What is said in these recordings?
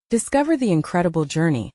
Discover the incredible journey.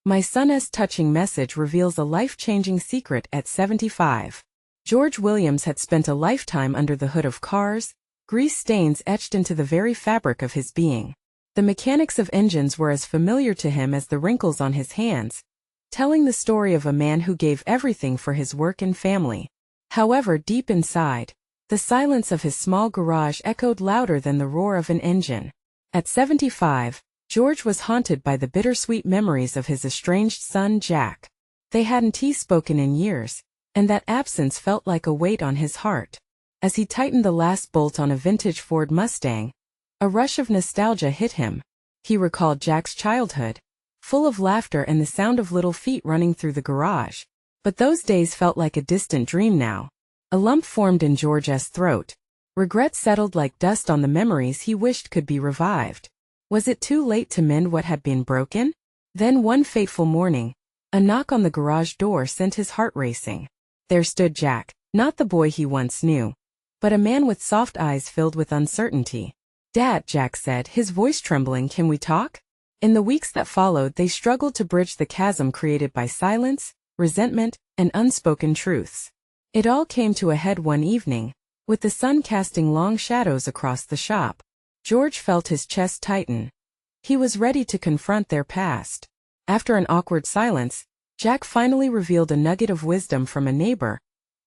My son's touching message reveals a life-changing secret at 75. George Williams had spent a lifetime under the hood of cars, grease stains etched into the very fabric of his being. The mechanics of engines were as familiar to him as the wrinkles on his hands, telling the story of a man who gave everything for his work and family. However, deep inside, the silence of his small garage echoed louder than the roar of an engine. At 75, George was haunted by the bittersweet memories of his estranged son Jack. They hadn't spoken in years, and that absence felt like a weight on his heart. As he tightened the last bolt on a vintage Ford Mustang, a rush of nostalgia hit him. He recalled Jack's childhood, full of laughter and the sound of little feet running through the garage. But those days felt like a distant dream now. A lump formed in George's throat. Regret settled like dust on the memories he wished could be revived. Was it too late to mend what had been broken? Then one fateful morning, a knock on the garage door sent his heart racing. There stood Jack, not the boy he once knew, but a man with soft eyes filled with uncertainty. "Dad," Jack said, his voice trembling, "can we talk?" In the weeks that followed, they struggled to bridge the chasm created by silence, resentment, and unspoken truths. It all came to a head one evening, with the sun casting long shadows across the shop. George felt his chest tighten. He was ready to confront their past. After an awkward silence, Jack finally revealed a nugget of wisdom from a neighbor,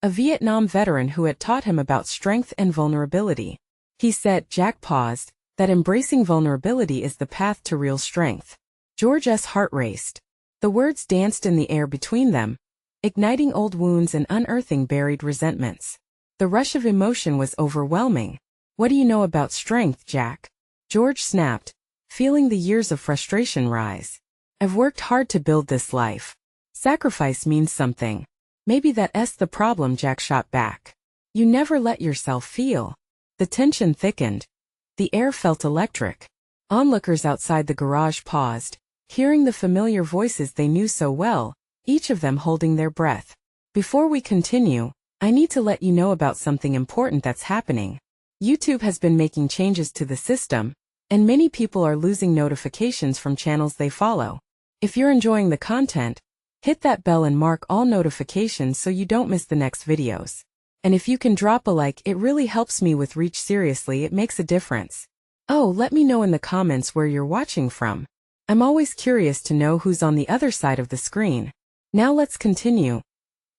a Vietnam veteran who had taught him about strength and vulnerability. He said, Jack paused, that embracing vulnerability is the path to real strength. George's heart raced. The words danced in the air between them, igniting old wounds and unearthing buried resentments. The rush of emotion was overwhelming. "What do you know about strength, Jack?" George snapped, feeling the years of frustration rise. "I've worked hard to build this life. Sacrifice means something." "Maybe that's the problem," Jack shot back. "You never let yourself feel." The tension thickened. The air felt electric. Onlookers outside the garage paused, hearing the familiar voices they knew so well, each of them holding their breath. "Before we continue, I need to let you know about something important that's happening. YouTube has been making changes to the system, and many people are losing notifications from channels they follow. If you're enjoying the content, hit that bell and mark all notifications so you don't miss the next videos. And if you can drop a like, it really helps me with reach. Seriously, it makes a difference. Oh, let me know in the comments where you're watching from. I'm always curious to know who's on the other side of the screen. Now let's continue."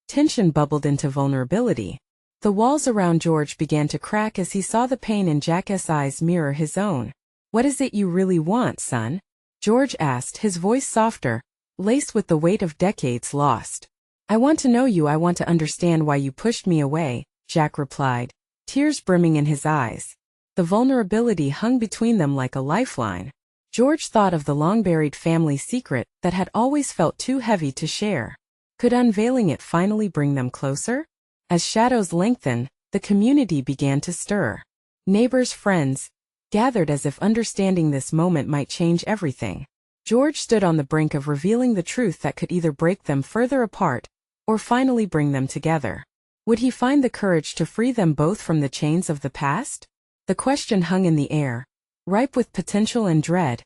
Tension bubbled into vulnerability. The walls around George began to crack as he saw the pain in Jack's eyes mirror his own. "What is it you really want, son?" George asked, his voice softer, laced with the weight of decades lost. "I want to know you. I want to understand why you pushed me away," Jack replied, tears brimming in his eyes. The vulnerability hung between them like a lifeline. George thought of the long-buried family secret that had always felt too heavy to share. Could unveiling it finally bring them closer? As shadows lengthened, the community began to stir. Neighbors, friends, gathered as if understanding this moment might change everything. George stood on the brink of revealing the truth that could either break them further apart or finally bring them together. Would he find the courage to free them both from the chains of the past? The question hung in the air, ripe with potential and dread,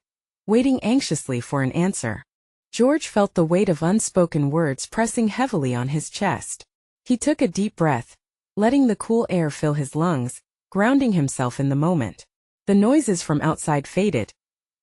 waiting anxiously for an answer. George felt the weight of unspoken words pressing heavily on his chest. He took a deep breath, letting the cool air fill his lungs, grounding himself in the moment. The noises from outside faded.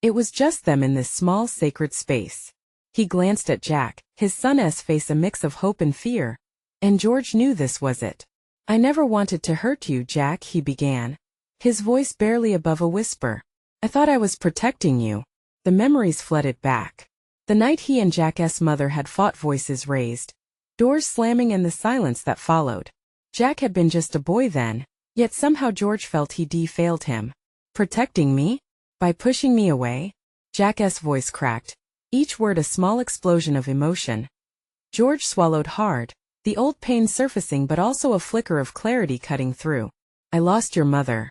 It was just them in this small sacred space. He glanced at Jack, his son's face a mix of hope and fear. And George knew this was it. "I never wanted to hurt you, Jack," he began, his voice barely above a whisper. "I thought I was protecting you." The memories flooded back. The night he and Jack's mother had fought, voices raised, doors slamming, and the silence that followed. Jack had been just a boy then, yet somehow George felt he'd failed him. "Protecting me? By pushing me away?" Jack's voice cracked, each word a small explosion of emotion. George swallowed hard, the old pain surfacing but also a flicker of clarity cutting through. "I lost your mother.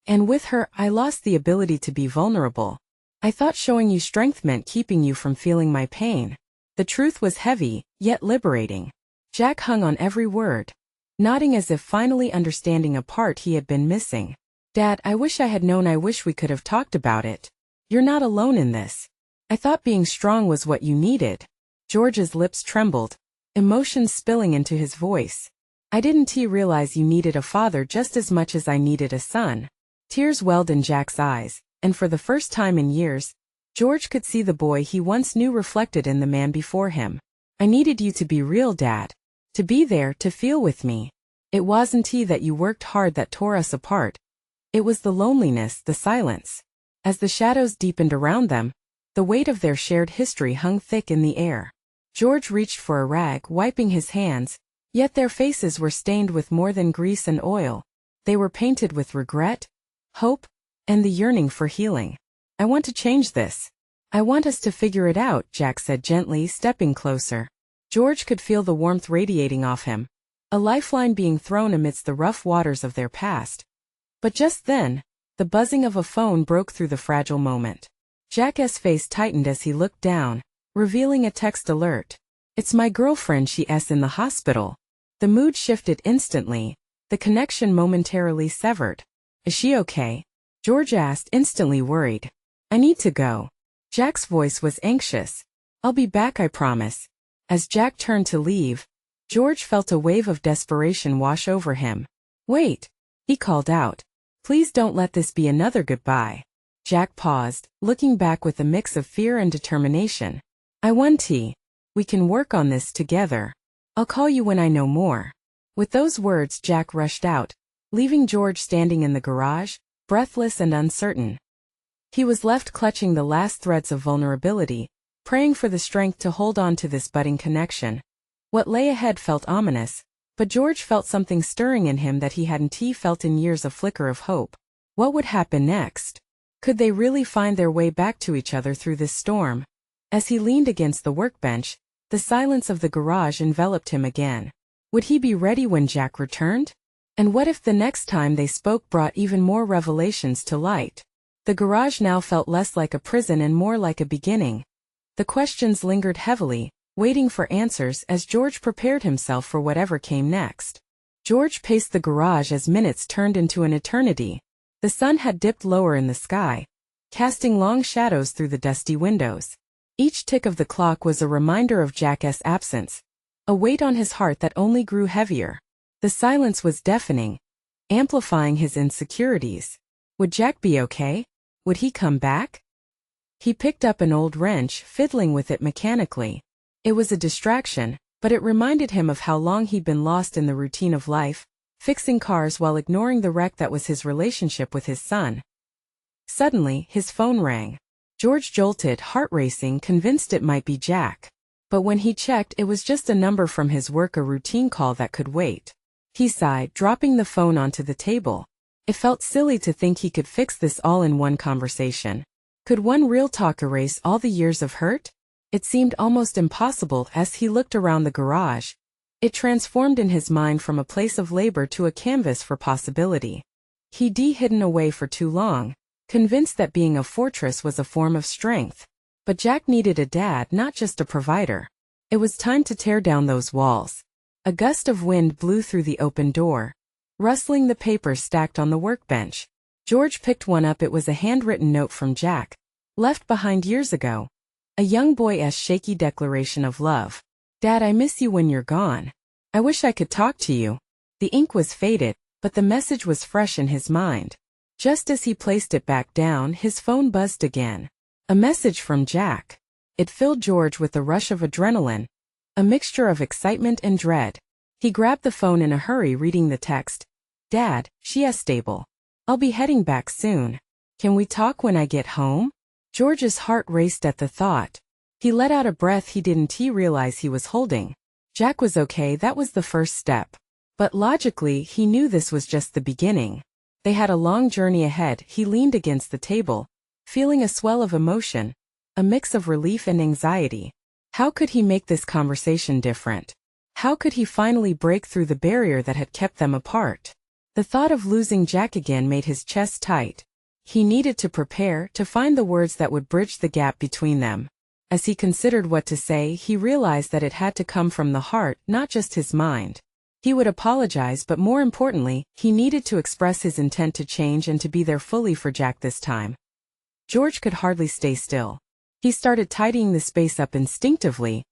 And with her, I lost the ability to be vulnerable. I thought showing you strength meant keeping you from feeling my pain." The truth was heavy, yet liberating. Jack hung on every word, nodding as if finally understanding a part he had been missing. "Dad, I wish I had known. I wish we could have talked about it. You're not alone in this." I thought being strong was what you needed. George's lips trembled, emotions spilling into his voice. I didn't realize you needed a father just as much as I needed a son. Tears welled in Jack's eyes, and for the first time in years, George could see the boy he once knew reflected in the man before him. I needed you to be real, Dad. To be there, to feel with me. It wasn't that you worked hard that tore us apart. It was the loneliness, the silence. As the shadows deepened around them, the weight of their shared history hung thick in the air. George reached for a rag, wiping his hands, yet their faces were stained with more than grease and oil. They were painted with regret, hope, and the yearning for healing. I want to change this. I want us to figure it out, Jack said gently, stepping closer. George could feel the warmth radiating off him, a lifeline being thrown amidst the rough waters of their past. But just then, the buzzing of a phone broke through the fragile moment. Jack's face tightened as he looked down, revealing a text alert. It's my girlfriend, she's in the hospital. The mood shifted instantly, the connection momentarily severed. Is she okay? George asked, instantly worried. I need to go. Jack's voice was anxious. I'll be back, I promise. As Jack turned to leave, George felt a wave of desperation wash over him. Wait, he called out. Please don't let this be another goodbye. Jack paused, looking back with a mix of fear and determination. I want tea. We can work on this together. I'll call you when I know more. With those words, Jack rushed out, leaving George standing in the garage, breathless and uncertain. He was left clutching the last threads of vulnerability, praying for the strength to hold on to this budding connection. What lay ahead felt ominous, but George felt something stirring in him that he hadn't felt in years, a flicker of hope. What would happen next? Could they really find their way back to each other through this storm? As he leaned against the workbench, the silence of the garage enveloped him again. Would he be ready when Jack returned? And what if the next time they spoke brought even more revelations to light? The garage now felt less like a prison and more like a beginning. The questions lingered heavily, waiting for answers as George prepared himself for whatever came next. George paced the garage as minutes turned into an eternity. The sun had dipped lower in the sky, casting long shadows through the dusty windows. Each tick of the clock was a reminder of Jack's absence, a weight on his heart that only grew heavier. The silence was deafening, amplifying his insecurities. Would Jack be okay? Would he come back? He picked up an old wrench, fiddling with it mechanically. It was a distraction, but it reminded him of how long he'd been lost in the routine of life, fixing cars while ignoring the wreck that was his relationship with his son. Suddenly, his phone rang. George jolted, heart racing, convinced it might be Jack. But when he checked, it was just a number from his work, a routine call that could wait. He sighed, dropping the phone onto the table. It felt silly to think he could fix this all in one conversation. Could one real talk erase all the years of hurt? It seemed almost impossible as he looked around the garage. It transformed in his mind from a place of labor to a canvas for possibility. He'd hidden away for too long, convinced that being a fortress was a form of strength. But Jack needed a dad, not just a provider. It was time to tear down those walls. A gust of wind blew through the open door, rustling the papers stacked on the workbench. George picked one up. It was a handwritten note from Jack, left behind years ago. A young boy's shaky declaration of love. Dad, I miss you when you're gone. I wish I could talk to you. The ink was faded, but the message was fresh in his mind. Just as he placed it back down, his phone buzzed again. A message from Jack. It filled George with a rush of adrenaline, a mixture of excitement and dread. He grabbed the phone in a hurry, reading the text. Dad, she's stable. I'll be heading back soon. Can we talk when I get home? George's heart raced at the thought. He let out a breath he didn't realize he was holding. Jack was okay, that was the first step. But logically, he knew this was just the beginning. They had a long journey ahead. He leaned against the table, feeling a swell of emotion, a mix of relief and anxiety. How could he make this conversation different? How could he finally break through the barrier that had kept them apart? The thought of losing Jack again made his chest tight. He needed to prepare, to find the words that would bridge the gap between them. As he considered what to say, he realized that it had to come from the heart, not just his mind. He would apologize, but more importantly, he needed to express his intent to change and to be there fully for Jack this time. George could hardly stay still. He started tidying the space up instinctively,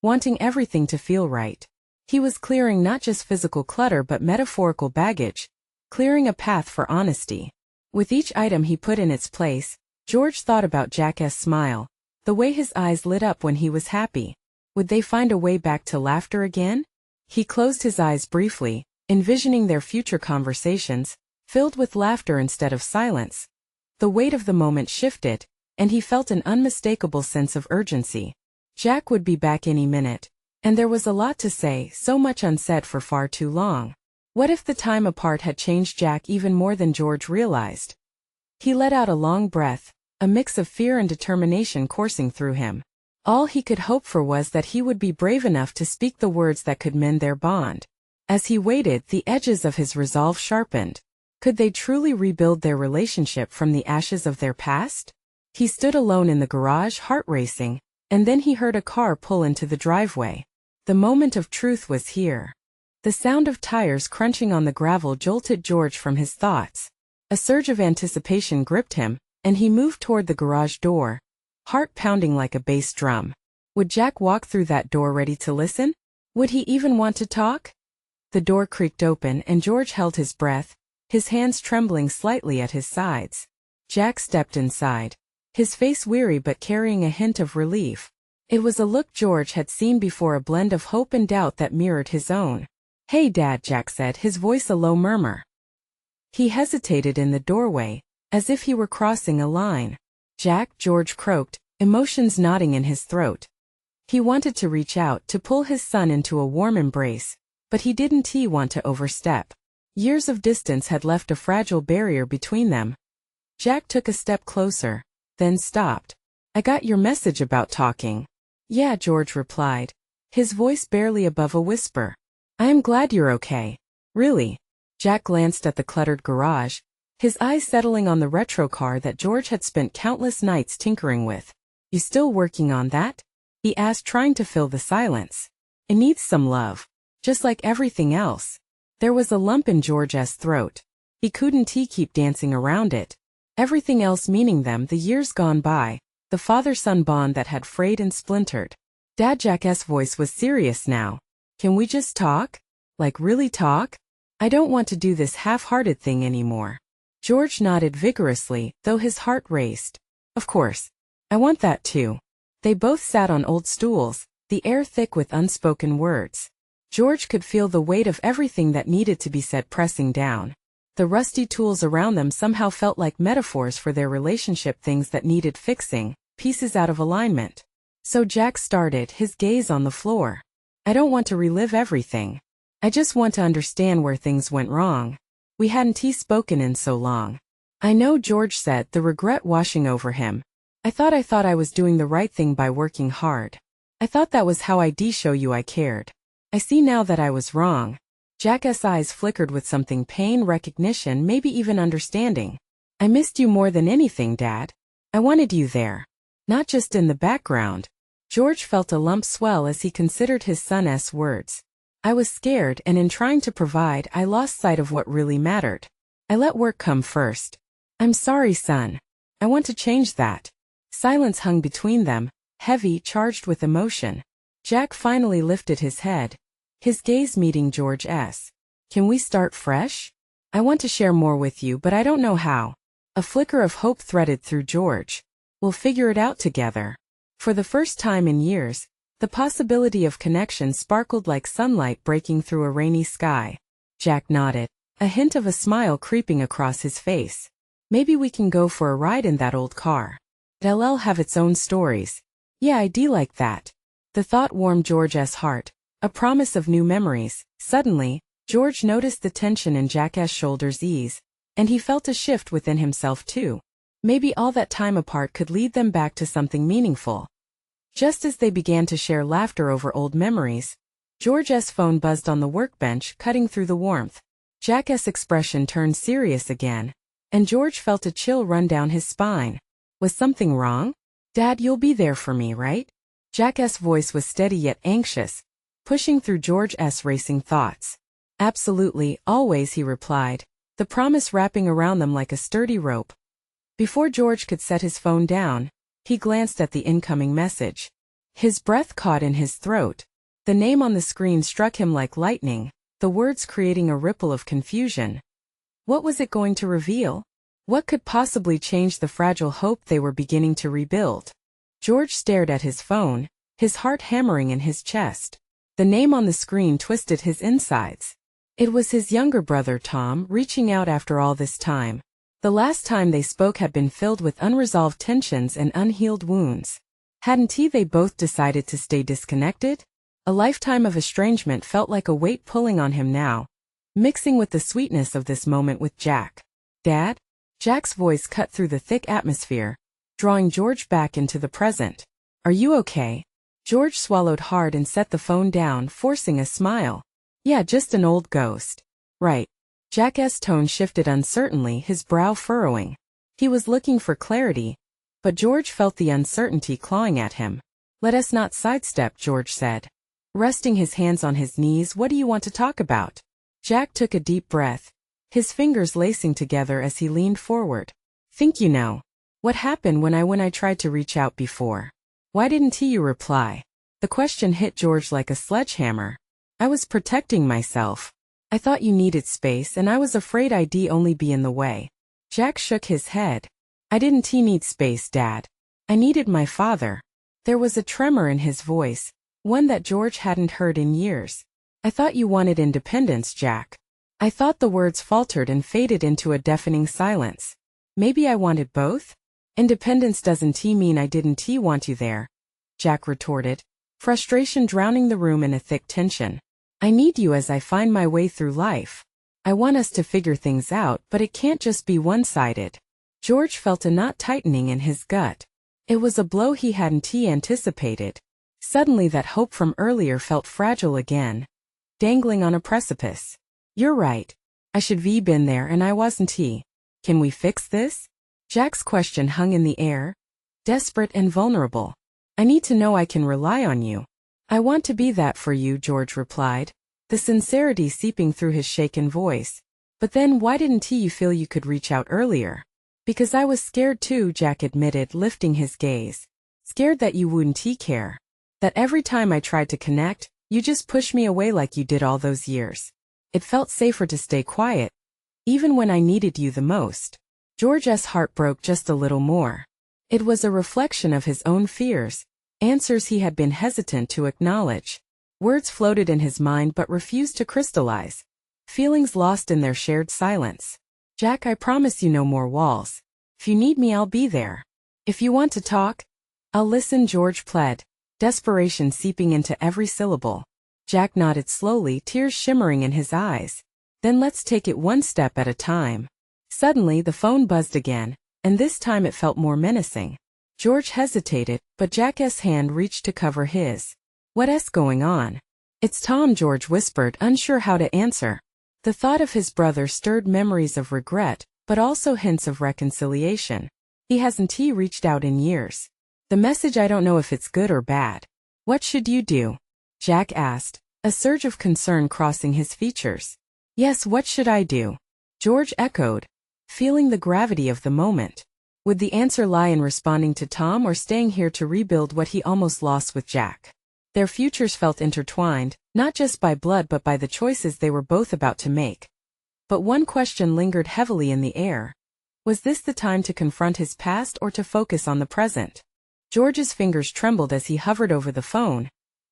wanting everything to feel right. He was clearing not just physical clutter but metaphorical baggage, clearing a path for honesty. With each item he put in its place, George thought about Jack's smile, the way his eyes lit up when he was happy. Would they find a way back to laughter again? He closed his eyes briefly, envisioning their future conversations, filled with laughter instead of silence. The weight of the moment shifted, and he felt an unmistakable sense of urgency. Jack would be back any minute, and there was a lot to say, so much unsaid for far too long. What if the time apart had changed Jack even more than George realized? He let out a long breath, a mix of fear and determination coursing through him. All he could hope for was that he would be brave enough to speak the words that could mend their bond. As he waited, the edges of his resolve sharpened. Could they truly rebuild their relationship from the ashes of their past? He stood alone in the garage, heart racing, and then he heard a car pull into the driveway. The moment of truth was here. The sound of tires crunching on the gravel jolted George from his thoughts. A surge of anticipation gripped him, and he moved toward the garage door, heart pounding like a bass drum. Would Jack walk through that door ready to listen? Would he even want to talk? The door creaked open and George held his breath, his hands trembling slightly at his sides. Jack stepped inside, his face weary but carrying a hint of relief. It was a look George had seen before, a blend of hope and doubt that mirrored his own. "Hey Dad," Jack said, his voice a low murmur. He hesitated in the doorway, as if he were crossing a line. "Jack," George croaked, emotions knotting in his throat. He wanted to reach out, to pull his son into a warm embrace, but he didn't want to overstep. Years of distance had left a fragile barrier between them. Jack took a step closer, then stopped. "I got your message about talking." "Yeah," George replied, his voice barely above a whisper. "I am glad you're okay." "Really?" Jack glanced at the cluttered garage, his eyes settling on the retro car that George had spent countless nights tinkering with. "You still working on that?" he asked, trying to fill the silence. "It needs some love, just like everything else." There was a lump in George's throat. He couldn't keep dancing around it. Everything else meaning them, the years gone by, the father-son bond that had frayed and splintered. Dad, Jack's voice was serious now. "Can we just talk? Like really talk? I don't want to do this half-hearted thing anymore." George nodded vigorously, though his heart raced. "Of course. I want that too." They both sat on old stools, the air thick with unspoken words. George could feel the weight of everything that needed to be said pressing down. The rusty tools around them somehow felt like metaphors for their relationship, things that needed fixing, pieces out of alignment. So Jack started, his gaze on the floor. "I don't want to relive everything. I just want to understand where things went wrong. We hadn't spoken in so long." "I know," George said, the regret washing over him. I thought I was doing the right thing by working hard. I thought that was how I'd show you I cared. I see now that I was wrong." Jack's eyes flickered with something, pain, recognition, maybe even understanding. "I missed you more than anything, Dad. I wanted you there. Not just in the background." George felt a lump swell as he considered his son's words. "I was scared, and in trying to provide, I lost sight of what really mattered. I let work come first. I'm sorry, son. I want to change that." Silence hung between them, heavy, charged with emotion. Jack finally lifted his head, his gaze meeting George's. "Can we start fresh? I want to share more with you, but I don't know how." A flicker of hope threaded through George. "We'll figure it out together." For the first time in years, the possibility of connection sparkled like sunlight breaking through a rainy sky. Jack nodded, a hint of a smile creeping across his face. "Maybe we can go for a ride in that old car. It'll have its own stories." "Yeah, I'd like that." The thought warmed George's heart, a promise of new memories. Suddenly, George noticed the tension in Jack's shoulders ease, and he felt a shift within himself too. Maybe all that time apart could lead them back to something meaningful. Just as they began to share laughter over old memories, George's phone buzzed on the workbench, cutting through the warmth. Jack's expression turned serious again, and George felt a chill run down his spine. Was something wrong? "Dad, you'll be there for me, right?" Jack's voice was steady yet anxious, pushing through George's racing thoughts. "Absolutely, always," he replied, the promise wrapping around them like a sturdy rope. Before George could set his phone down, He glanced at the incoming message. His breath caught in his throat. The name on the screen struck him like lightning, the words creating a ripple of confusion. What was it going to reveal? What could possibly change the fragile hope they were beginning to rebuild? George stared at his phone, his heart hammering in his chest. The name on the screen twisted his insides. It was his younger brother Tom reaching out after all this time. The last time they spoke had been filled with unresolved tensions and unhealed wounds. Hadn't they both decided to stay disconnected? A lifetime of estrangement felt like a weight pulling on him now, mixing with the sweetness of this moment with Jack. "Dad?" Jack's voice cut through the thick atmosphere, drawing George back into the present. "Are you okay?" George swallowed hard and set the phone down, forcing a smile. "Yeah, just an old ghost." "Right." Jack's tone shifted uncertainly, his brow furrowing. He was looking for clarity, but George felt the uncertainty clawing at him. "Let us not sidestep," George said, resting his hands on his knees. "What do you want to talk about?" Jack took a deep breath, his fingers lacing together as he leaned forward. "Think you know what happened when I tried to reach out before? Why didn't you reply?" The question hit George like a sledgehammer. "I was protecting myself. I thought you needed space and I was afraid I'd only be in the way." Jack shook his head. "I didn't need space, Dad. I needed my father." There was a tremor in his voice, one that George hadn't heard in years. "I thought you wanted independence, Jack." I thought the words faltered and faded into a deafening silence. "Maybe I wanted both? Independence doesn't mean I didn't want you there," Jack retorted, frustration drowning the room in a thick tension. "I need you as I find my way through life. I want us to figure things out, but it can't just be one-sided." George felt a knot tightening in his gut. It was a blow he hadn't anticipated. Suddenly that hope from earlier felt fragile again, dangling on a precipice. "You're right. I should have been there and I wasn't. Can we fix this?" Jack's question hung in the air, desperate and vulnerable. "I need to know I can rely on you." "I want to be that for you," George replied, the sincerity seeping through his shaken voice. "But then why didn't you feel you could reach out earlier?" "Because I was scared too," Jack admitted, lifting his gaze. "Scared that you wouldn't care. That every time I tried to connect, you just pushed me away like you did all those years. It felt safer to stay quiet, even when I needed you the most." George's heart broke just a little more. It was a reflection of his own fears, answers he had been hesitant to acknowledge. Words floated in his mind but refused to crystallize, feelings lost in their shared silence. "Jack, I promise you no more walls. If you need me, I'll be there. If you want to talk, I'll listen," George pled, desperation seeping into every syllable. Jack nodded slowly, tears shimmering in his eyes. "Then let's take it one step at a time." Suddenly the phone buzzed again, and this time it felt more menacing. George hesitated, but Jack's hand reached to cover his. "What's going on?" "It's Tom," George whispered, unsure how to answer. The thought of his brother stirred memories of regret, but also hints of reconciliation. He hasn't reached out in years. "The message, I don't know if it's good or bad." "What should you do?" Jack asked, a surge of concern crossing his features. "Yes, what should I do?" George echoed, feeling the gravity of the moment. Would the answer lie in responding to Tom or staying here to rebuild what he almost lost with Jack? Their futures felt intertwined, not just by blood but by the choices they were both about to make. But one question lingered heavily in the air. Was this the time to confront his past or to focus on the present? George's fingers trembled as he hovered over the phone,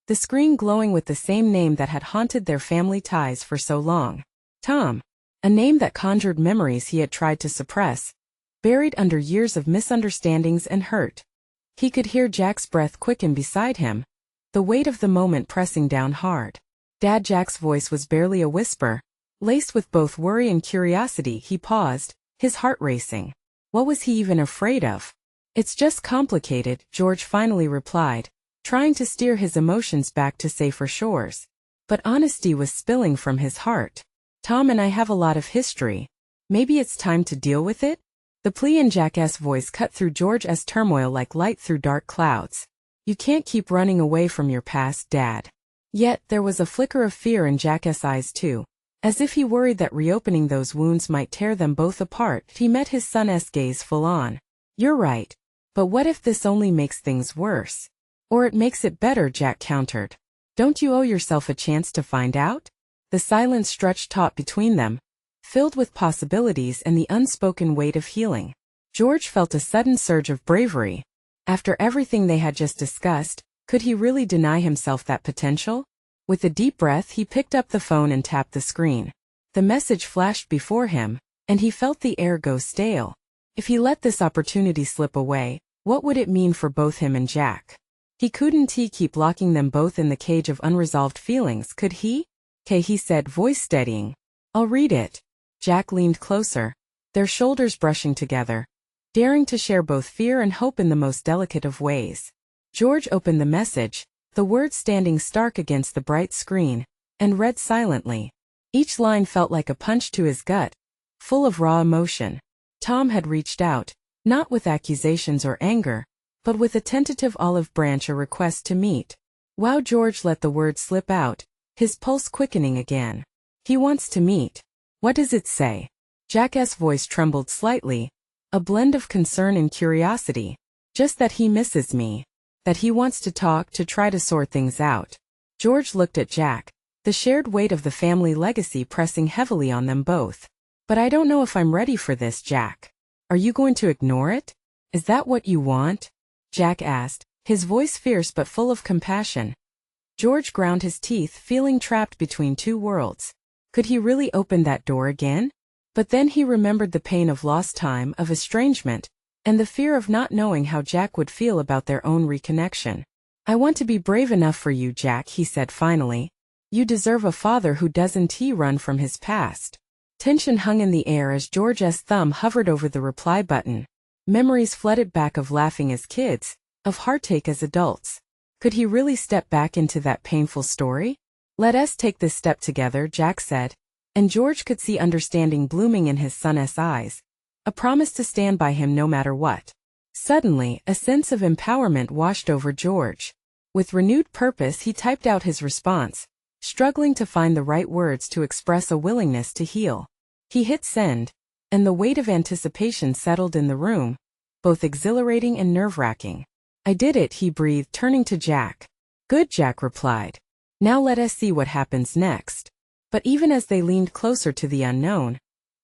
the screen glowing with the same name that had haunted their family ties for so long. Tom. A name that conjured memories he had tried to suppress, buried under years of misunderstandings and hurt. He could hear Jack's breath quicken beside him, the weight of the moment pressing down hard. "Dad," Jack's voice was barely a whisper, laced with both worry and curiosity. He paused, his heart racing. What was he even afraid of? "It's just complicated," George finally replied, trying to steer his emotions back to safer shores. But honesty was spilling from his heart. "Tom and I have a lot of history. Maybe it's time to deal with it?" The plea in Jack's voice cut through George's turmoil like light through dark clouds. "You can't keep running away from your past, Dad." Yet there was a flicker of fear in Jack's eyes too. As if he worried that reopening those wounds might tear them both apart, he met his son's gaze full on. "You're right. But what if this only makes things worse? Or it makes it better, Jack countered. Don't you owe yourself a chance to find out? The silence stretched taut between them, filled with possibilities and the unspoken weight of healing. George felt a sudden surge of bravery. After everything they had just discussed, could he really deny himself that potential? With a deep breath, he picked up the phone and tapped the screen. The message flashed before him, and he felt the air go stale. If he let this opportunity slip away, what would it mean for both him and Jack? He couldn't keep locking them both in the cage of unresolved feelings, could he? "'Kay," he said, voice steadying. "I'll read it." Jack leaned closer, their shoulders brushing together, daring to share both fear and hope in the most delicate of ways. George opened the message, the words standing stark against the bright screen, and read silently. Each line felt like a punch to his gut, full of raw emotion. Tom had reached out, not with accusations or anger, but with a tentative olive branch, a request to meet. Wow, George let the words slip out, his pulse quickening again. "He wants to meet. What does it say?" Jack's voice trembled slightly, a blend of concern and curiosity. "Just that he misses me. That he wants to talk, to try to sort things out." George looked at Jack, the shared weight of the family legacy pressing heavily on them both. "But I don't know if I'm ready for this, Jack. Are you going to ignore it? Is that what you want?" Jack asked, his voice fierce but full of compassion. George ground his teeth, feeling trapped between two worlds. Could he really open that door again? But then he remembered the pain of lost time, of estrangement, and the fear of not knowing how Jack would feel about their own reconnection. "I want to be brave enough for you, Jack," he said finally. "You deserve a father who doesn't run from his past." Tension hung in the air as George's thumb hovered over the reply button. Memories flooded back of laughing as kids, of heartache as adults. Could he really step back into that painful story? "Let us take this step together," Jack said, and George could see understanding blooming in his son's eyes, a promise to stand by him no matter what. Suddenly, a sense of empowerment washed over George. With renewed purpose, he typed out his response, struggling to find the right words to express a willingness to heal. He hit send, and the weight of anticipation settled in the room, both exhilarating and nerve-wracking. "I did it," he breathed, turning to Jack. "Good," Jack replied. "Now let us see what happens next." But even as they leaned closer to the unknown,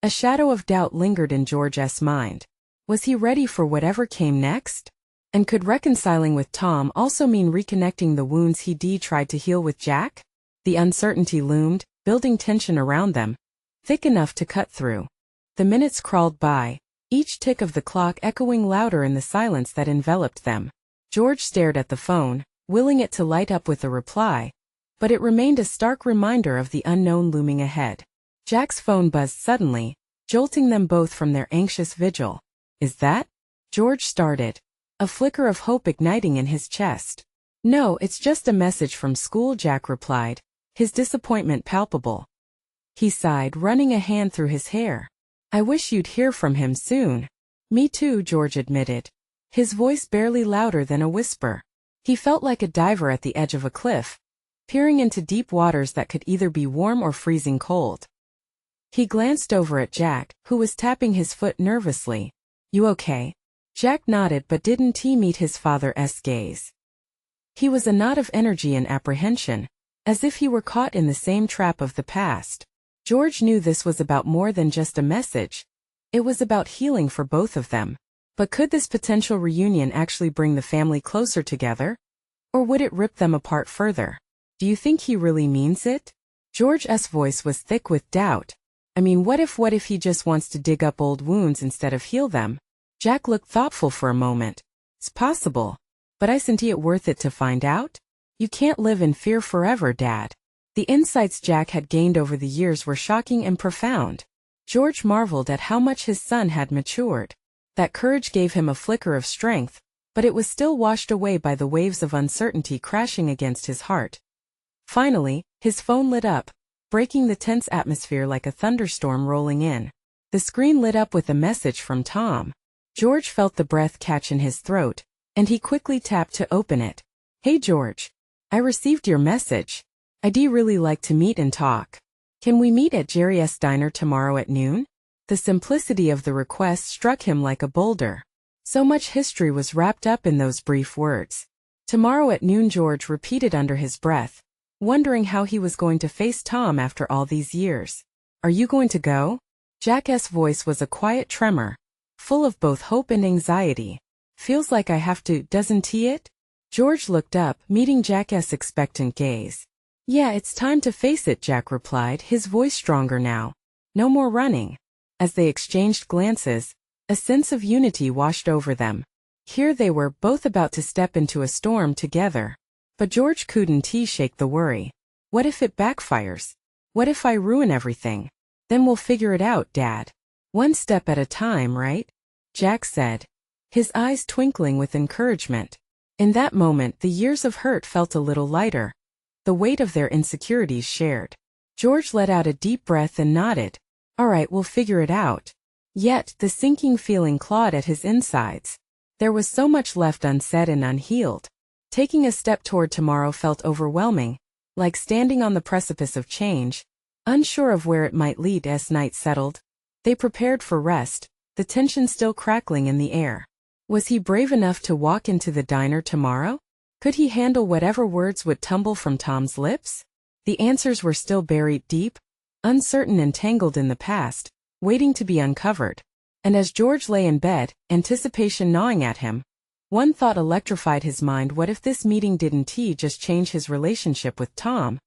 a shadow of doubt lingered in George's mind. Was he ready for whatever came next? And could reconciling with Tom also mean reconnecting the wounds he'd tried to heal with Jack? The uncertainty loomed, building tension around them, thick enough to cut through. The minutes crawled by, each tick of the clock echoing louder in the silence that enveloped them. George stared at the phone, willing it to light up with a reply, but it remained a stark reminder of the unknown looming ahead. Jack's phone buzzed suddenly, jolting them both from their anxious vigil. "Is that?" George started, a flicker of hope igniting in his chest. "No, it's just a message from school," Jack replied, his disappointment palpable. He sighed, running a hand through his hair. "I wish you'd hear from him soon." "Me too," George admitted, his voice barely louder than a whisper. He felt like a diver at the edge of a cliff, peering into deep waters that could either be warm or freezing cold. He glanced over at Jack, who was tapping his foot nervously. "You okay?" Jack nodded but didn't meet his father's gaze. He was a knot of energy and apprehension, as if he were caught in the same trap of the past. George knew this was about more than just a message. It was about healing for both of them. But could this potential reunion actually bring the family closer together? Or would it rip them apart further? "Do you think he really means it?" George's voice was thick with doubt. "I mean, what if he just wants to dig up old wounds instead of heal them?" Jack looked thoughtful for a moment. "It's possible. But isn't it worth it to find out? You can't live in fear forever, Dad." The insights Jack had gained over the years were shocking and profound. George marveled at how much his son had matured. That courage gave him a flicker of strength, but it was still washed away by the waves of uncertainty crashing against his heart. Finally, his phone lit up, breaking the tense atmosphere like a thunderstorm rolling in. The screen lit up with a message from Tom. George felt the breath catch in his throat, and he quickly tapped to open it. "Hey George, I received your message. I'd really like to meet and talk. Can we meet at Jerry's diner tomorrow at noon?" The simplicity of the request struck him like a boulder. So much history was wrapped up in those brief words. Tomorrow at noon, George repeated under his breath, wondering how he was going to face Tom after all these years. Are you going to go? Jack's voice was a quiet tremor, full of both hope and anxiety. Feels like I have to, doesn't it? George looked up, meeting Jack's expectant gaze. Yeah, it's time to face it, Jack replied, his voice stronger now. No more running. As they exchanged glances, a sense of unity washed over them. Here they were, both about to step into a storm together. But George couldn't shake the worry. What if it backfires? What if I ruin everything? Then we'll figure it out, Dad. One step at a time, right? Jack said, his eyes twinkling with encouragement. In that moment, the years of hurt felt a little lighter, the weight of their insecurities shared. George let out a deep breath and nodded. All right, we'll figure it out. Yet, the sinking feeling clawed at his insides. There was so much left unsaid and unhealed. Taking a step toward tomorrow felt overwhelming, like standing on the precipice of change, unsure of where it might lead. As night settled, they prepared for rest, the tension still crackling in the air. Was he brave enough to walk into the diner tomorrow? Could he handle whatever words would tumble from Tom's lips? The answers were still buried deep, uncertain and tangled in the past, waiting to be uncovered. And as George lay in bed, anticipation gnawing at him, one thought electrified his mind. What if this meeting didn't just change his relationship with Tom,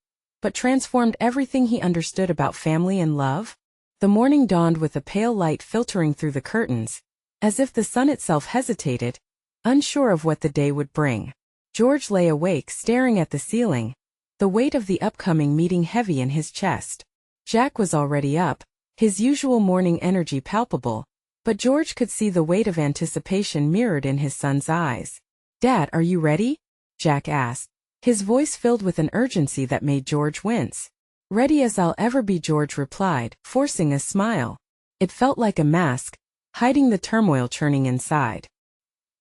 but transformed everything he understood about family and love? The morning dawned with a pale light filtering through the curtains, as if the sun itself hesitated, unsure of what the day would bring. George lay awake, staring at the ceiling, the weight of the upcoming meeting heavy in his chest. Jack was already up, his usual morning energy palpable, but George could see the weight of anticipation mirrored in his son's eyes. Dad, are you ready? Jack asked, his voice filled with an urgency that made George wince. Ready as I'll ever be, George replied, forcing a smile. It felt like a mask, hiding the turmoil churning inside.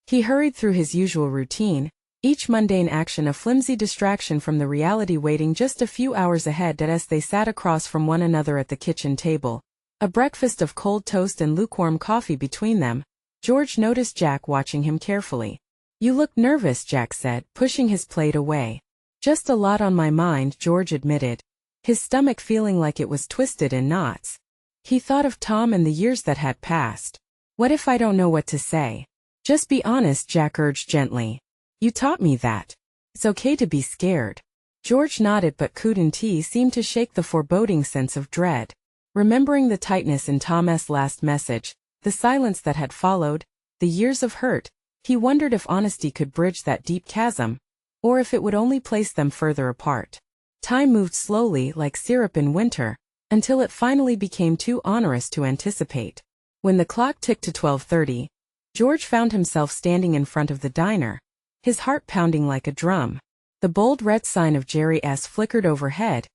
He hurried through his usual routine, each mundane action a flimsy distraction from the reality waiting just a few hours ahead. As they sat across from one another at the kitchen table, a breakfast of cold toast and lukewarm coffee between them, George noticed Jack watching him carefully. You look nervous, Jack said, pushing his plate away. Just a lot on my mind, George admitted, his stomach feeling like it was twisted in knots. He thought of Tom and the years that had passed. What if I don't know what to say? Just be honest, Jack urged gently. You taught me that. It's okay to be scared. George nodded, but couldn't seem to shake the foreboding sense of dread. Remembering the tightness in Tom's last message, the silence that had followed, the years of hurt, he wondered if honesty could bridge that deep chasm, or if it would only place them further apart. Time moved slowly, like syrup in winter, until it finally became too onerous to anticipate. When the clock ticked to 12:30, George found himself standing in front of the diner, his heart pounding like a drum. The bold red sign of Jerry S. flickered overhead,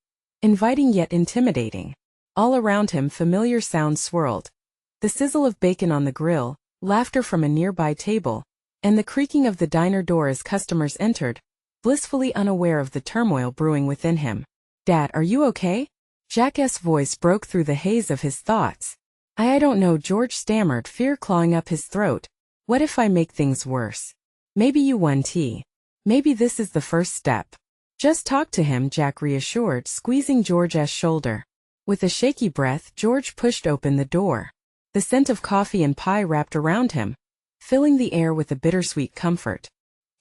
inviting yet intimidating. All around him, familiar sounds swirled. The sizzle of bacon on the grill, laughter from a nearby table, and the creaking of the diner door as customers entered, blissfully unaware of the turmoil brewing within him. Dad, are you okay? Jack's voice broke through the haze of his thoughts. I don't know, George stammered, fear clawing up his throat. What if I make things worse? Maybe you won tea. Maybe this is the first step. Just talk to him, Jack reassured, squeezing George's shoulder. With a shaky breath, George pushed open the door. The scent of coffee and pie wrapped around him, filling the air with a bittersweet comfort.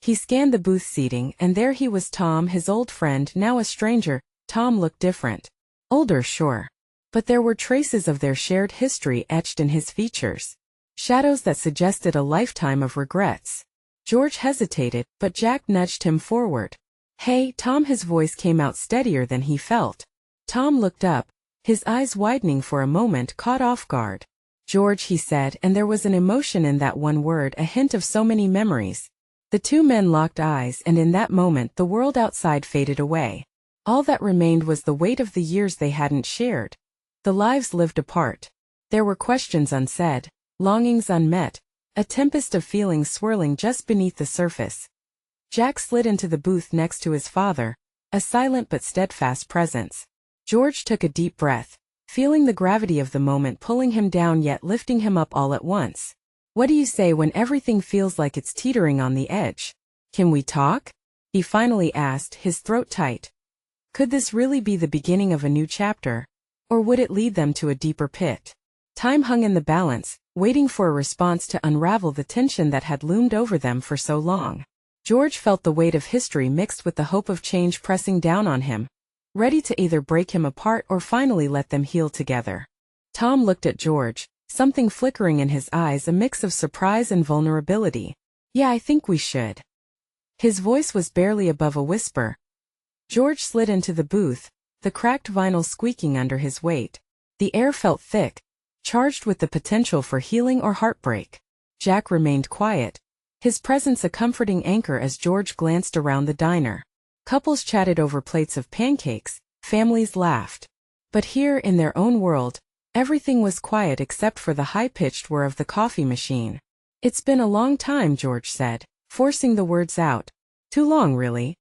He scanned the booth seating, and there he was, Tom, his old friend, now a stranger. Tom looked different. Older, sure. But there were traces of their shared history etched in his features. Shadows that suggested a lifetime of regrets. George hesitated, but Jack nudged him forward. Hey, Tom, his voice came out steadier than he felt. Tom looked up, his eyes widening for a moment, caught off guard. George, he said, and there was an emotion in that one word, a hint of so many memories. The two men locked eyes, and in that moment the world outside faded away. All that remained was the weight of the years they hadn't shared. The lives lived apart. There were questions unsaid, longings unmet, a tempest of feelings swirling just beneath the surface. Jack slid into the booth next to his father, a silent but steadfast presence. George took a deep breath, feeling the gravity of the moment pulling him down yet lifting him up all at once. What do you say when everything feels like it's teetering on the edge? Can we talk? He finally asked, his throat tight. Could this really be the beginning of a new chapter? Or would it lead them to a deeper pit? Time hung in the balance, waiting for a response to unravel the tension that had loomed over them for so long. George felt the weight of history mixed with the hope of change pressing down on him, ready to either break him apart or finally let them heal together. Tom looked at George, something flickering in his eyes, a mix of surprise and vulnerability. Yeah, I think we should. His voice was barely above a whisper. George slid into the booth, the cracked vinyl squeaking under his weight. The air felt thick, charged with the potential for healing or heartbreak. Jack remained quiet, his presence a comforting anchor as George glanced around the diner. Couples chatted over plates of pancakes, families laughed. But here in their own world, everything was quiet except for the high-pitched whir of the coffee machine. It's been a long time, George said, forcing the words out. Too long, really.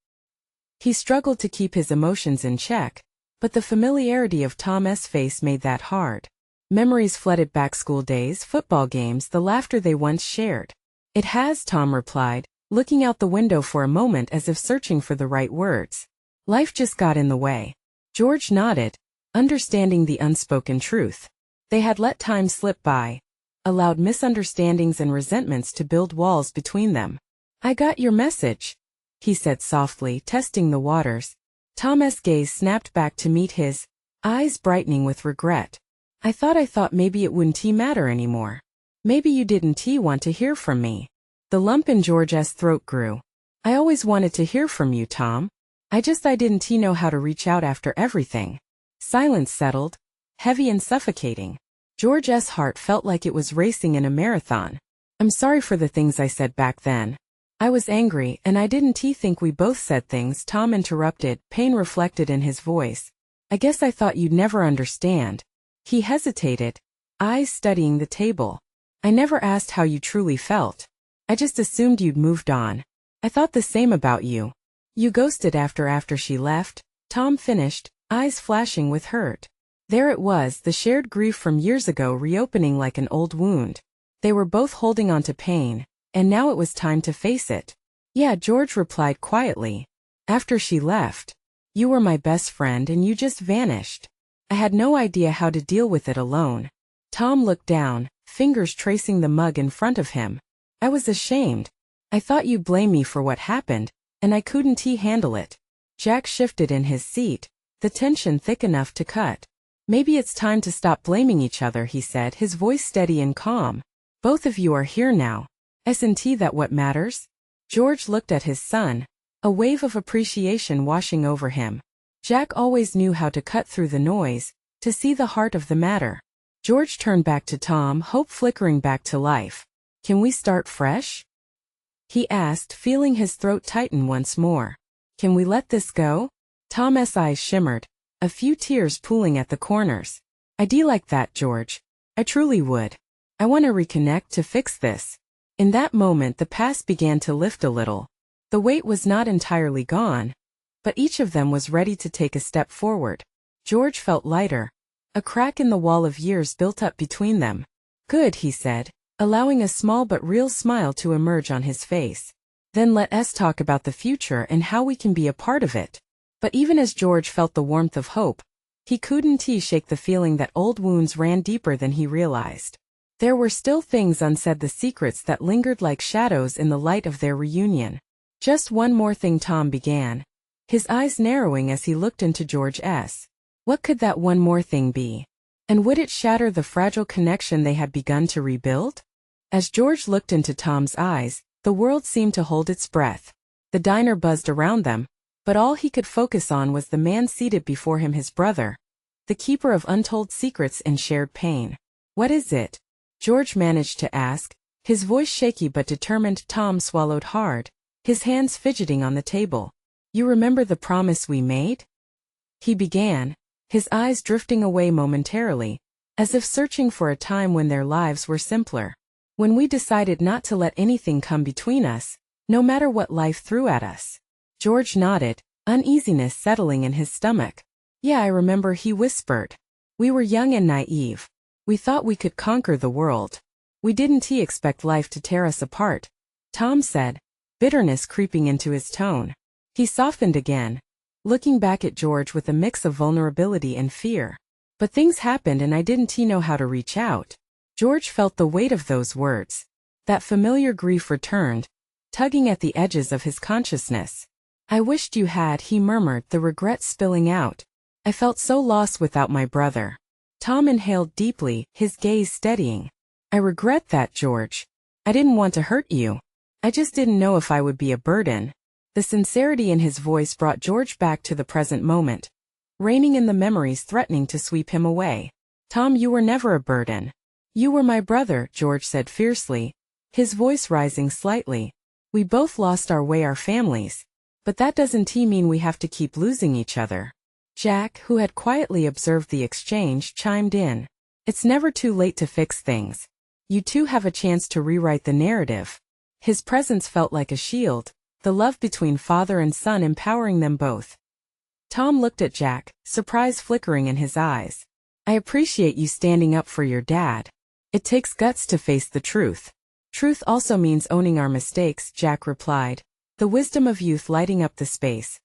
He struggled to keep his emotions in check, but the familiarity of Tom's face made that hard. Memories flooded back, school days, football games, the laughter they once shared. It has, Tom replied, looking out the window for a moment as if searching for the right words. Life just got in the way. George nodded, understanding the unspoken truth. They had let time slip by, allowed misunderstandings and resentments to build walls between them. I got your message, he said softly, testing the waters. Tom's gaze snapped back to meet his, eyes brightening with regret. I thought maybe it wouldn't matter anymore. Maybe you didn't want to hear from me. The lump in George's throat grew. I always wanted to hear from you, Tom. I didn't know how to reach out after everything. Silence settled, heavy and suffocating. George's heart felt like it was racing in a marathon. I'm sorry for the things I said back then. I was angry, and I didn't think we both said things, Tom interrupted, pain reflected in his voice. I guess I thought you'd never understand. He hesitated, eyes studying the table. I never asked how you truly felt. I just assumed you'd moved on. I thought the same about you. You ghosted after she left, Tom finished, eyes flashing with hurt. There it was, the shared grief from years ago reopening like an old wound. They were both holding on to pain, and now it was time to face it. Yeah, George replied quietly. After she left. You were my best friend and you just vanished. I had no idea how to deal with it alone. Tom looked down, fingers tracing the mug in front of him. I was ashamed. I thought you'd blame me for what happened, and I couldn't handle it. Jack shifted in his seat, the tension thick enough to cut. Maybe it's time to stop blaming each other, he said, his voice steady and calm. Both of you are here now. Isn't that what matters? George looked at his son, a wave of appreciation washing over him. Jack always knew how to cut through the noise, to see the heart of the matter. George turned back to Tom, hope flickering back to life. Can we start fresh? He asked, feeling his throat tighten once more. Can we let this go? Tom's eyes shimmered, a few tears pooling at the corners. I'd like that, George. I truly would. I want to reconnect to fix this. In that moment the past began to lift a little. The weight was not entirely gone, but each of them was ready to take a step forward. George felt lighter. A crack in the wall of years built up between them. Good, he said, allowing a small but real smile to emerge on his face. Then let us talk about the future and how we can be a part of it. But even as George felt the warmth of hope, he couldn't shake the feeling that old wounds ran deeper than he realized. There were still things unsaid, the secrets that lingered like shadows in the light of their reunion. Just one more thing, Tom began, his eyes narrowing as he looked into George's. What could that one more thing be? And would it shatter the fragile connection they had begun to rebuild? As George looked into Tom's eyes, the world seemed to hold its breath. The diner buzzed around them, but all he could focus on was the man seated before him, his brother, the keeper of untold secrets and shared pain. What is it? George managed to ask, his voice shaky but determined. Tom swallowed hard, his hands fidgeting on the table. You remember the promise we made? He began, his eyes drifting away momentarily, as if searching for a time when their lives were simpler. When we decided not to let anything come between us, no matter what life threw at us. George nodded, uneasiness settling in his stomach. Yeah, I remember, he whispered. We were young and naive. We thought we could conquer the world. We didn't expect life to tear us apart, Tom said, bitterness creeping into his tone. He softened again, looking back at George with a mix of vulnerability and fear. But things happened and I didn't know how to reach out. George felt the weight of those words. That familiar grief returned, tugging at the edges of his consciousness. I wished you had, he murmured, the regret spilling out. I felt so lost without my brother. Tom inhaled deeply, his gaze steadying. I regret that, George. I didn't want to hurt you. I just didn't know if I would be a burden. The sincerity in his voice brought George back to the present moment, reining in the memories threatening to sweep him away. Tom, you were never a burden. You were my brother, George said fiercely, his voice rising slightly. We both lost our way, our families. But that doesn't mean we have to keep losing each other. Jack, who had quietly observed the exchange, chimed in. It's never too late to fix things. You two have a chance to rewrite the narrative. His presence felt like a shield, the love between father and son empowering them both. Tom looked at Jack, surprise flickering in his eyes. I appreciate you standing up for your dad. It takes guts to face the truth. Truth also means owning our mistakes, Jack replied, the wisdom of youth lighting up the space.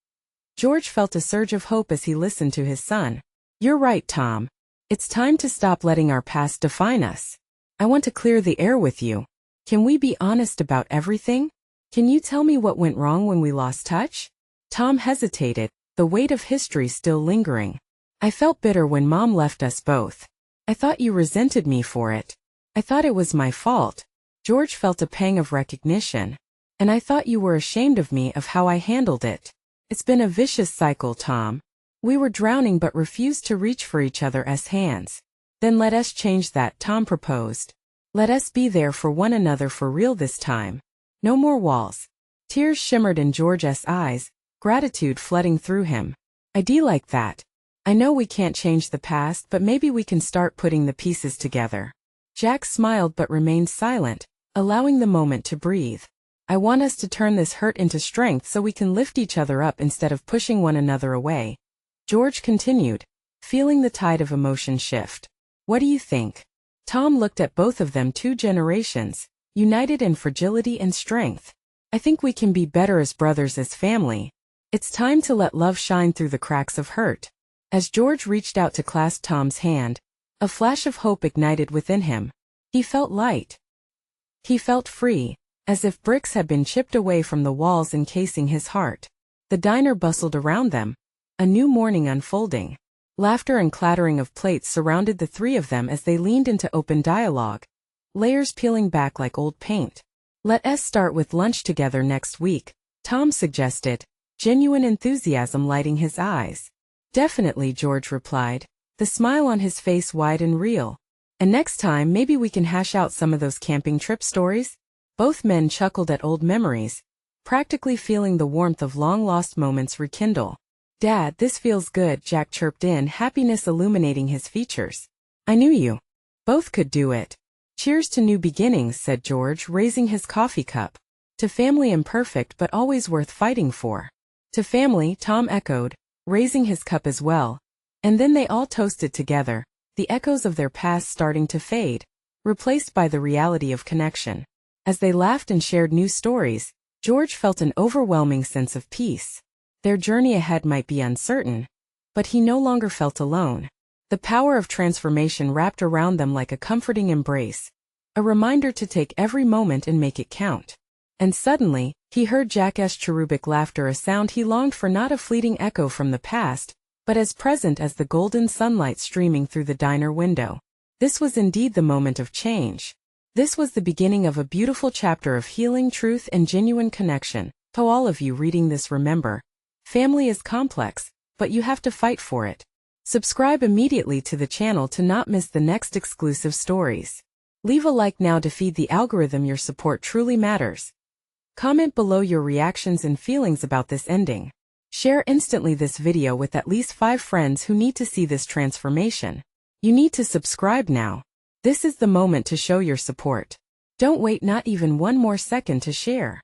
George felt a surge of hope as he listened to his son. You're right, Tom. It's time to stop letting our past define us. I want to clear the air with you. Can we be honest about everything? Can you tell me what went wrong when we lost touch? Tom hesitated, the weight of history still lingering. I felt bitter when Mom left us both. I thought you resented me for it. I thought it was my fault. George felt a pang of recognition. And I thought you were ashamed of me, of how I handled it. It's been a vicious cycle, Tom. We were drowning but refused to reach for each other as hands. Then let us change that, Tom proposed. Let us be there for one another for real this time. No more walls. Tears shimmered in George's eyes, gratitude flooding through him. I do like that. I know we can't change the past, but maybe we can start putting the pieces together. Jack smiled but remained silent, allowing the moment to breathe. I want us to turn this hurt into strength so we can lift each other up instead of pushing one another away. George continued, feeling the tide of emotion shift. What do you think? Tom looked at both of them, 2 generations, united in fragility and strength. I think we can be better as brothers, as family. It's time to let love shine through the cracks of hurt. As George reached out to clasp Tom's hand, a flash of hope ignited within him. He felt light. He felt free, as if bricks had been chipped away from the walls encasing his heart. The diner bustled around them, a new morning unfolding. Laughter and clattering of plates surrounded the three of them as they leaned into open dialogue, layers peeling back like old paint. Let us start with lunch together next week, Tom suggested, genuine enthusiasm lighting his eyes. Definitely, George replied, the smile on his face wide and real. And next time maybe we can hash out some of those camping trip stories? Both men chuckled at old memories, practically feeling the warmth of long-lost moments rekindle. Dad, this feels good, Jack chirped in, happiness illuminating his features. I knew you both could do it. Cheers to new beginnings, said George, raising his coffee cup. To family imperfect but always worth fighting for. To family, Tom echoed, raising his cup as well. And then they all toasted together, the echoes of their past starting to fade, replaced by the reality of connection. As they laughed and shared new stories, George felt an overwhelming sense of peace. Their journey ahead might be uncertain, but he no longer felt alone. The power of transformation wrapped around them like a comforting embrace, a reminder to take every moment and make it count. And suddenly, he heard Jack's cherubic laughter, a sound he longed for, not a fleeting echo from the past, but as present as the golden sunlight streaming through the diner window. This was indeed the moment of change. This was the beginning of a beautiful chapter of healing, truth, and genuine connection. To all of you reading this, remember, family is complex, but you have to fight for it. Subscribe immediately to the channel to not miss the next exclusive stories. Leave a like now to feed the algorithm. Your support truly matters. Comment below your reactions and feelings about this ending. Share instantly this video with at least 5 friends who need to see this transformation. You need to subscribe now. This is the moment to show your support. Don't wait not even one more second to share.